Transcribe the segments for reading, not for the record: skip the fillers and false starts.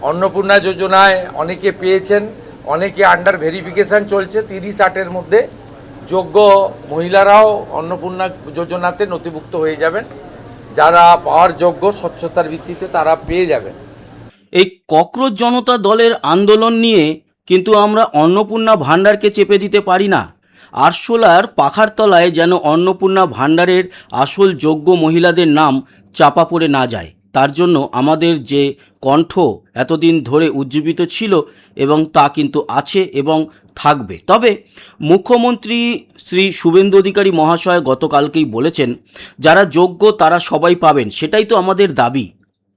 অন্নপূর্ণা যোজনায় অনেকে পেয়েছেন, অনেকে আন্ডার ভেরিফিকেশন চলছে। 30-60-এর মধ্যে যোগ্য মহিলারাও অন্নপূর্ণা যোজনাতে নথিভুক্ত হয়ে যাবেন। যারা পাওয়ার যোগ্য স্বচ্ছতার ভিত্তিতে তারা পেয়ে যাবেন। এই ককরোচ জনতা দলের আন্দোলন নিয়ে কিন্তু আমরা অন্নপূর্ণা ভাণ্ডারকে চেপে দিতে পারি না। আরশোলার পাখার তলায় যেন অন্নপূর্ণা ভাণ্ডারের আসল যোগ্য মহিলাদের নাম চাপা পড়ে না যায়, তার জন্য আমাদের যে কণ্ঠ এতদিন ধরে উজ্জীবিত ছিল এবং তা কিন্তু আছে এবং থাকবে। তবে মুখ্যমন্ত্রী শ্রী শুভেন্দু অধিকারী মহাশয় গতকালকেই বলেছেন, যারা যোগ্য তারা সবাই পাবেন। সেটাই তো আমাদের দাবি,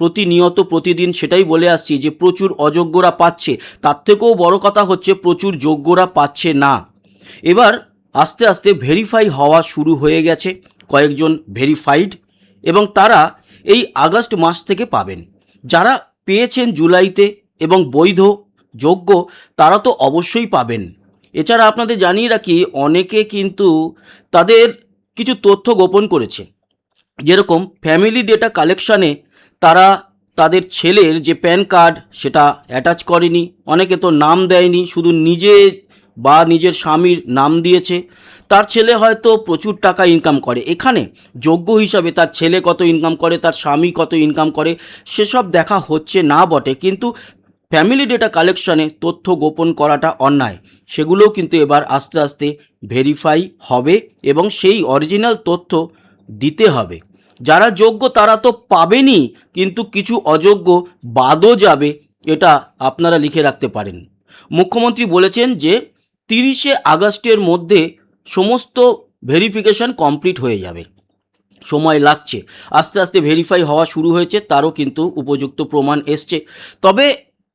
প্রতিনিয়ত প্রতিদিন সেটাই বলে আসছি যে প্রচুর অযোগ্যরা পাচ্ছে। তার থেকেও বড় কথা হচ্ছে প্রচুর যোগ্যরা পাচ্ছে না। এবার আস্তে আস্তে ভেরিফাই হওয়া শুরু হয়ে গেছে, কয়েকজন ভেরিফাইড, এবং তারা এই আগস্ট মাস থেকে পাবেন। যারা পেয়েছেন জুলাইতে এবং বৈধ যোগ্য তারা তো অবশ্যই পাবেন। এছাড়া আপনাদের জানিয়ে রাখি, অনেকে কিন্তু তাদের কিছু তথ্য গোপন করেছে। যেরকম ফ্যামিলি ডেটা কালেকশানে তারা তাদের ছেলের যে প্যান কার্ড সেটা অ্যাটাচ করেনি, অনেকে তো নাম দেয়নি, শুধু নিজে বা নিজের স্বামীর নাম দিয়েছে। তার ছেলে হয়তো প্রচুর টাকা ইনকাম করে, এখানে যোগ্য হিসাবে তার ছেলে কত ইনকাম করে, তার স্বামী কত ইনকাম করে সেসব দেখা হচ্ছে না বটে, কিন্তু ফ্যামিলি ডেটা কালেকশানে তথ্য গোপন করাটা অন্যায়। সেগুলোও কিন্তু এবার আস্তে আস্তে ভেরিফাই হবে এবং সেই অরিজিনাল তথ্য দিতে হবে। যারা যোগ্য তারা তো পাবেনই, কিন্তু কিছু অযোগ্য বাদও যাবে, এটা আপনারা লিখে রাখতে পারেন। মুখ্যমন্ত্রী বলেছেন যে 30শে আগস্টের মধ্যে সমস্ত ভেরিফিকেশন কমপ্লিট হয়ে যাবে। সময় লাগছে, আস্তে আস্তে ভেরিফাই হওয়া শুরু হয়েছে, তারও কিন্তু উপযুক্ত প্রমাণ এসছে। তবে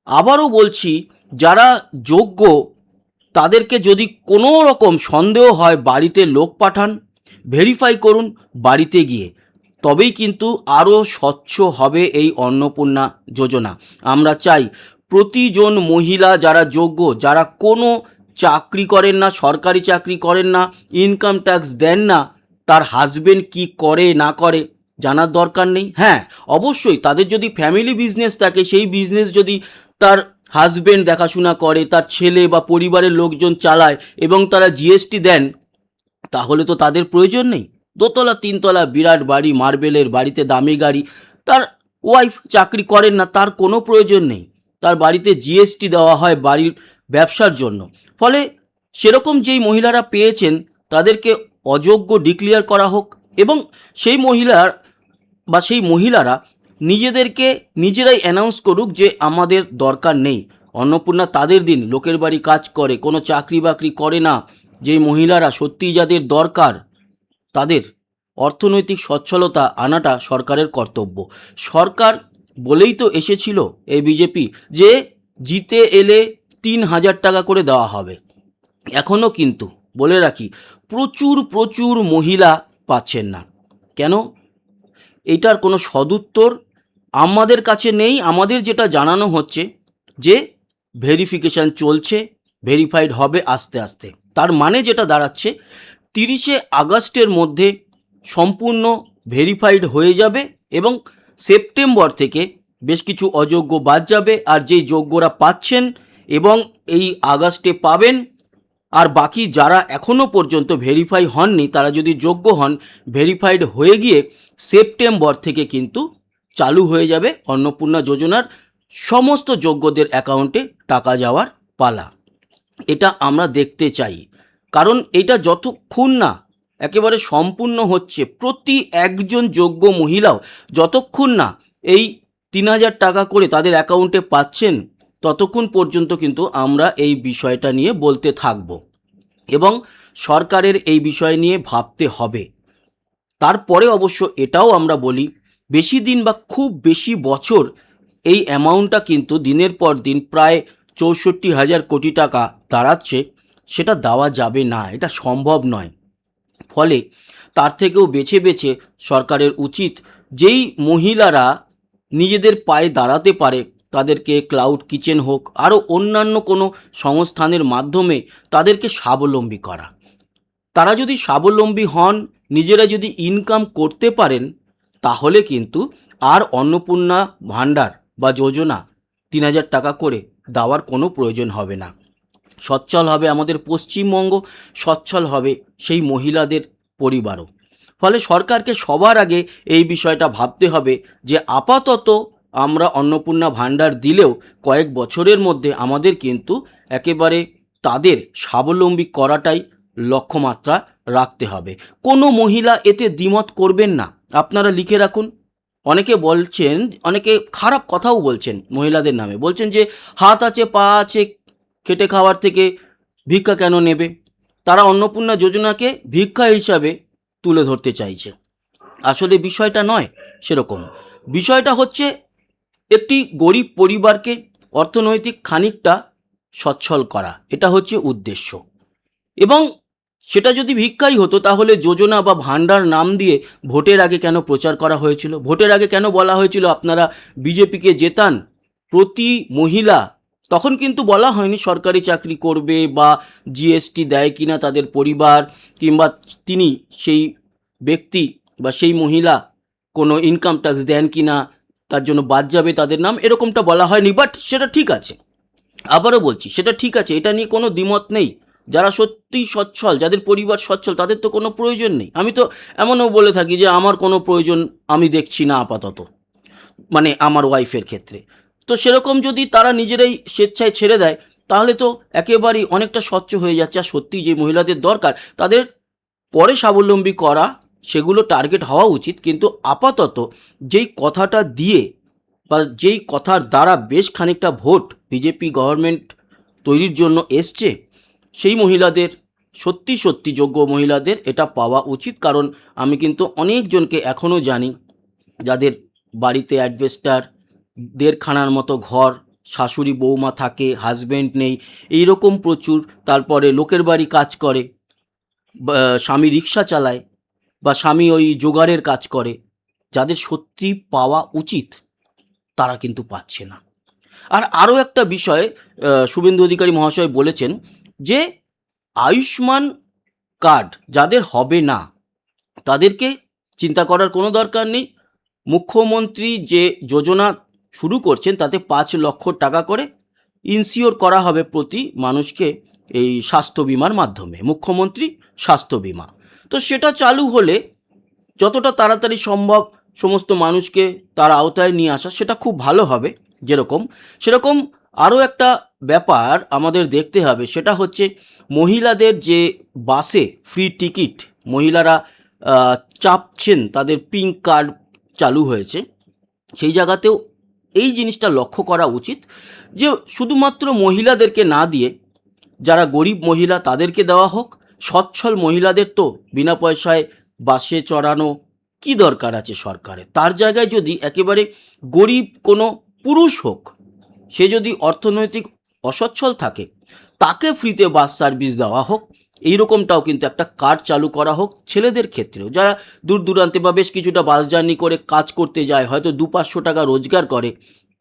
আবারও বলছি, যারা যোগ্য তাদেরকে যদি কোনো রকম সন্দেহ হয় বাড়িতে লোক পাঠান, ভেরিফাই করুন বাড়িতে গিয়ে, তবেই কিন্তু আরও স্বচ্ছ হবে এই অন্নপূর্ণা যোজনা। আমরা চাই প্রতিজন মহিলা যারা যোগ্য, যারা কোনো চাকরি করেন না, সরকারি চাকরি করেন না, ইনকাম ট্যাক্স দেন না, তার হাজবেন্ড কি করে না করে জানার দরকার নেই। হ্যাঁ, অবশ্যই তাদের যদি ফ্যামিলি বিজনেস থাকে, সেই বিজনেস যদি তার হাজবেন্ড দেখাশোনা করে, তার ছেলে বা পরিবারের লোকজন চালায় এবং তারা জিএসটি দেন, তাহলে তো তাদের প্রয়োজন নেই। দোতলা তিনতলা বিরাট বাড়ি, মার্বেলের বাড়িতে দামি গাড়ি, তার ওয়াইফ চাকরি করেন না, তার কোনো প্রয়োজন নেই। তার বাড়িতে জিএসটি দেওয়া হয় বাড়ির ব্যবসার জন্য। ফলে সেরকম যেই মহিলারা পেয়েছেন তাদেরকে অযোগ্য ডিক্লেয়ার করা হোক এবং সেই মহিলার বা সেই মহিলারা নিজেদেরকে নিজেরাই অ্যানাউন্স করুক যে আমাদের দরকার নেই। অন্নপূর্ণা তাদের দিন, লোকের বাড়ি কাজ করে, কোনো চাকরি বাকরি করে না, যেই মহিলারা সত্যিই যাদের দরকার, তাদের অর্থনৈতিক সচ্ছলতা আনাটা সরকারের কর্তব্য। সরকার বলেই তো এসেছিল এই বিজেপি যে জিতে এলে 3000 টাকা করে দেওয়া হবে। এখনও কিন্তু বলে রাখি, প্রচুর প্রচুর মহিলা পাচ্ছেন না। কেন? এটার কোনো সদুত্তর আমাদের কাছে নেই। আমাদের যেটা জানানো হচ্ছে যে ভেরিফিকেশান চলছে, ভেরিফাইড হবে আস্তে আস্তে। তার মানে যেটা দাঁড়াচ্ছে 30শে আগস্টের মধ্যে সম্পূর্ণ ভেরিফাইড হয়ে যাবে এবং সেপ্টেম্বর থেকে বেশ কিছু অযোগ্য বাদ যাবে। আর যেই যোগ্যরা পাচ্ছেন এবং এই আগস্টে পাবেন, আর বাকি যারা এখনও পর্যন্ত ভেরিফাই হননি তারা যদি যোগ্য হন, ভেরিফাইড হয়ে গিয়ে সেপ্টেম্বর থেকে কিন্তু চালু হয়ে যাবে অন্নপূর্ণা যোজনার সমস্ত যোগ্যদের অ্যাকাউন্টে টাকা যাওয়ার পালা। এটা আমরা দেখতে চাই, কারণ এটা যতক্ষণ না একেবারে সম্পূর্ণ হচ্ছে, প্রতি একজন যোগ্য মহিলাও যতক্ষণ না এই 3000 টাকা করে তাদের অ্যাকাউন্টে পাচ্ছেন, ততক্ষণ পর্যন্ত কিন্তু আমরা এই বিষয়টা নিয়ে বলতে থাকব এবং সরকারের এই বিষয় নিয়ে ভাবতে হবে। তারপরে অবশ্য এটাও আমরা বলি, বেশি দিন বা খুব বেশি বছর এই অ্যামাউন্টটা কিন্তু দিনের পর দিন প্রায় 64,000 কোটি টাকা দাঁড়াচ্ছে, সেটা দেওয়া যাবে না, এটা সম্ভব নয়। ফলে তার থেকেও বেছে বেছে সরকারের উচিত যেই মহিলারা নিজেদের পায়ে দাঁড়াতে পারে তাদেরকে ক্লাউড কিচেন হোক, আরও অন্যান্য কোনো সংস্থানের মাধ্যমে তাদেরকে স্বাবলম্বী করা। তারা যদি স্বাবলম্বী হন, নিজেরা যদি ইনকাম করতে পারেন, তাহলে কিন্তু আর অন্নপূর্ণা ভাণ্ডার বা যোজনা 3,000 টাকা করে দেওয়ার কোনো প্রয়োজন হবে না। সচ্ছল হবে আমাদের পশ্চিমবঙ্গ, সচ্ছল হবে সেই মহিলাদের পরিবারও। ফলে সরকারকে সবার আগে এই বিষয়টা ভাবতে হবে যে আপাতত আমরা অন্নপূর্ণা ভাণ্ডার দিলেও কয়েক বছরের মধ্যে আমাদের কিন্তু একেবারে তাদের স্বাবলম্বী করাটাই লক্ষ্যমাত্রা রাখতে হবে। কোনো মহিলা এতে দ্বিমত করবেন না, আপনারা লিখে রাখুন। অনেকে বলছেন, অনেকে খারাপ কথাও বলছেন মহিলাদের নামে, বলছেন যে হাত আছে পা আছে, খেটে খাওয়ার থেকে ভিক্ষা কেন নেবে? তারা অন্নপূর্ণা যোজনাকে ভিক্ষা হিসাবে তুলে ধরতে চাইছে। আসলে বিষয়টা নয় সেরকম। বিষয়টা হচ্ছে একটি গরিব পরিবারকে অর্থনৈতিক খানিকটা সচ্ছল করা, এটা হচ্ছে উদ্দেশ্য। এবং সেটা যদি ভিক্ষাই হতো তাহলে যোজনা বা ভাণ্ডার নাম দিয়ে ভোটের আগে কেন প্রচার করা হয়েছিল? ভোটের আগে কেন বলা হয়েছিল আপনারা বিজেপিকে জেতান? প্রতি মহিলা, তখন কিন্তু বলা হয়নি সরকারি চাকরি করবে বা জিএসটি দেয় কিনা তাদের পরিবার, কিংবা তিনি সেই ব্যক্তি বা সেই মহিলা কোনো ইনকাম ট্যাক্স দেন কিনা, তার জন্য বাদ যাবে তাদের নাম, এরকমটা বলা হয়নি। বাট সেটা ঠিক আছে, আবারও বলছি সেটা ঠিক আছে, এটা নিয়ে কোনো দ্বিমত নেই। যারা সত্যিই সচ্ছল, যাদের পরিবার সচ্ছল, তাদের তো কোনো প্রয়োজন নেই। আমি তো এমনও বলে থাকি যে আমার কোনো প্রয়োজন আমি দেখছি না আপাতত, মানে আমার ওয়াইফের ক্ষেত্রে। তো সেরকম যদি তারা নিজেরাই স্বেচ্ছায় ছেড়ে দেয় তাহলে তো একেবারেই অনেকটা স্বচ্ছ হয়ে যাচ্ছে। আর সত্যি যে মহিলাদের দরকার তাদের পরে স্বাবলম্বী করা, সেগুলো টার্গেট হওয়া উচিত। কিন্তু আপাতত যেই কথাটা দিয়ে বা যেই কথার দ্বারা বেশ খানিকটা ভোট বিজেপি গভর্নমেন্ট তৈরির জন্য এসছে, সেই মহিলাদের সত্যি সত্যি যোগ্য মহিলাদের এটা পাওয়া উচিত। কারণ আমি কিন্তু অনেকজনকে এখনও জানি যাদের বাড়িতে অ্যাডভেস্টার, দেড়খানার মতো ঘর, শাশুড়ি বৌমা থাকে, হাজব্যান্ড নেই, এইরকম প্রচুর। তারপরে লোকের বাড়ি কাজ করে, স্বামী রিক্সা চালায়, বা স্বামী ওই জোগাড়ের কাজ করে, যাদের সত্যি পাওয়া উচিত তারা কিন্তু পাচ্ছে না। আর আরও একটা বিষয় শুভেন্দু অধিকারী মহাশয় বলেছেন যে আয়ুষ্মান কার্ড যাদের হবে না তাদেরকে চিন্তা করার কোনো দরকার নেই। মুখ্যমন্ত্রী যে যোজনা শুরু করছেন তাতে 5 লক্ষ টাকা করে ইনসিওর করা হবে প্রতি মানুষকে এই স্বাস্থ্য বিমার মাধ্যমে, মুখ্যমন্ত্রী স্বাস্থ্য বিমা। তো সেটা চালু হলে যতটা তাড়াতাড়ি সম্ভব সমস্ত মানুষকে তার আওতায় নিয়ে আসা, সেটা খুব ভালো হবে। যেরকম সেরকম আরও একটা ব্যাপার আমাদের দেখতে হবে, সেটা হচ্ছে মহিলাদের যে বাসে ফ্রি টিকিট মহিলারা চাপছেন, তাদের পিঙ্ক কার্ড চালু হয়েছে, সেই জায়গাতেও এই জিনিসটা লক্ষ্য করা উচিত যে শুধুমাত্র মহিলাদেরকে না দিয়ে যারা গরিব মহিলা তাদেরকে দেওয়া হোক। সচ্ছল মহিলাদের তো বিনা পয়সায় বাসে চড়ানো কি দরকার আছে সরকারের? তার জায়গায় যদি একেবারে গরিব কোনো পুরুষ হোক, সে যদি অর্থনৈতিক অসচ্ছল থাকে, তাকে ফ্রিতে বাস সার্ভিস দেওয়া হোক। এইরকমটাও কিন্তু একটা কার্ড চালু করা হোক ছেলেদের ক্ষেত্রেও, যারা দূর দূরান্তে বা বেশ কিছুটা বাস জার্নি করে কাজ করতে যায়, হয়তো 200-500 টাকা রোজগার করে,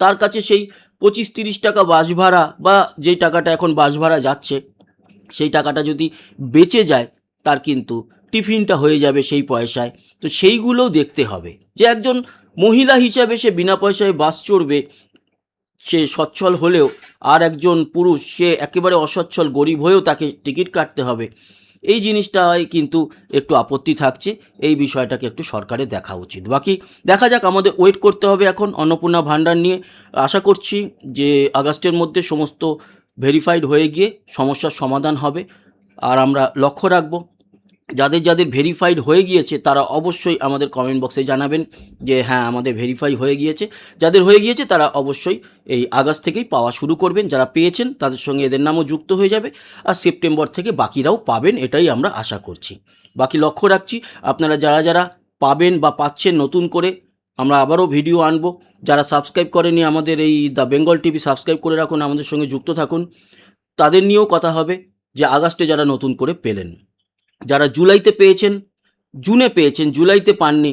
তার কাছে সেই 25-30 টাকা বাস ভাড়া বা যেই টাকাটা এখন বাস ভাড়া যাচ্ছে সেই টাকাটা যদি বেঁচে যায়, তার কিন্তু টিফিনটা হয়ে যাবে সেই পয়সায়। তো সেইগুলোও দেখতে হবে যে একজন মহিলা হিসাবে সে বিনা পয়সায় বাস চড়বে, সে সচ্ছল হলেও, আর একজন পুরুষ সে একেবারে অসচ্ছল গরিব হয়েও তাকে টিকিট কাটতে হবে। এই জিনিসটায় কিন্তু একটু আপত্তি থাকছে। এই বিষয়টাকে একটু সরকারের দেখা উচিত। বাকি দেখা যাক, আমাদের ওয়েট করতে হবে এখন অন্নপূর্ণা ভাণ্ডার নিয়ে। আশা করছি যে আগস্টের মধ্যে সমস্ত ভেরিফাইড হয়ে গিয়ে সমস্যার সমাধান হবে। আর আমরা লক্ষ্য রাখবো যাদের যাদের ভেরিফাইড হয়ে গিয়েছে তারা অবশ্যই আমাদের কমেন্ট বক্সে জানাবেন যে হ্যাঁ আমাদের ভেরিফাই হয়ে গিয়েছে। যাদের হয়ে গিয়েছে তারা অবশ্যই এই আগস্ট থেকেই পাওয়া শুরু করবেন, যারা পেয়েছেন তাদের সঙ্গে এদের নামও যুক্ত হয়ে যাবে, আর সেপ্টেম্বর থেকে বাকিরাও পাবেন, এটাই আমরা আশা করছি। বাকি লক্ষ্য রাখছি আপনারা যারা যারা পাবেন বা পাচ্ছেন নতুন করে, আমরা আবারও ভিডিও আনবো। যারা সাবস্ক্রাইব করেনি আমাদের এই দ্য বেঙ্গল টিভি, সাবস্ক্রাইব করে রাখুন, আমাদের সঙ্গে যুক্ত থাকুন। তাদের নিয়েও কথা হবে যে আগস্টে যারা নতুন করে পেলেন, যারা জুলাইতে পেয়েছেন, জুনে পেয়েছেন, জুলাইতে পাননি,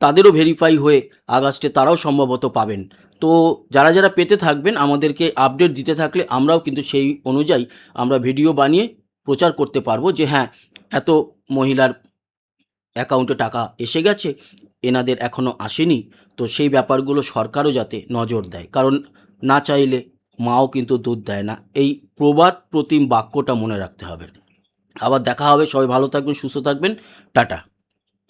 তাদেরও ভেরিফাই হয়ে আগস্টে তারাও সম্ভবত পাবেন। তো যারা যারা পেতে থাকবেন আমাদেরকে আপডেট দিতে থাকলে আমরাও কিন্তু সেই অনুযায়ী আমরা ভিডিও বানিয়ে প্রচার করতে পারবো যে হ্যাঁ এত মহিলার অ্যাকাউন্টে টাকা এসে গেছে, এনাদের এখনও আসেনি। তো সেই ব্যাপারগুলো সরকারও যাতে নজর দেয়, কারণ না চাইলে মাও কিন্তু দুধ দেয় না। এই প্রবাদ প্রতিম বাক্যটা মনে রাখতে হবে। আবার দেখা হবে, সবাই ভালো থাকবেন, সুস্থ থাকবেন, টাটা।